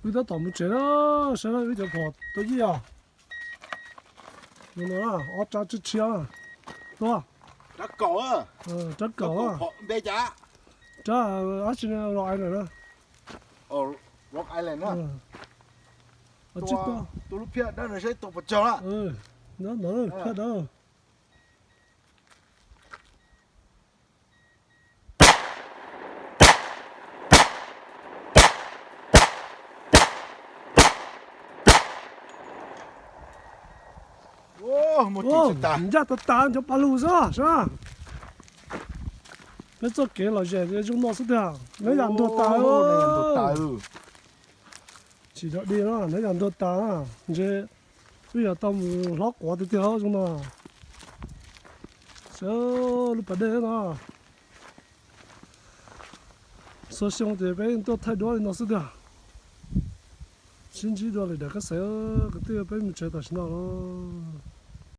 bây giờ tao muốn chơi đó sao lại bây giờ bỏ tôi gì à nó ở cha chích chia đúng không Đã cổ à. chắc cỡ à Bé chả. cha ở trên loại này đó Rock Island á. ở chích đó Tôi lúc phía đó là sẽ tụt vào chờ á. nó khác đó Một chỉ ta. mình ra tao cho balu sao bây giờ kể là gì cái chúng nó sẽ được lấy làm đồ tao Lấy làm đồ tao. chỉ đó đi đó lấy làm đồ tao chứ bây giờ tao lót quả thì tiêu chúng nó sao lúc bắt đầu nó số xong thì bây giờ thay đổi nó sẽ được xin chỉ đó là cái sao cái tiêu bây mình chơi ta xin nó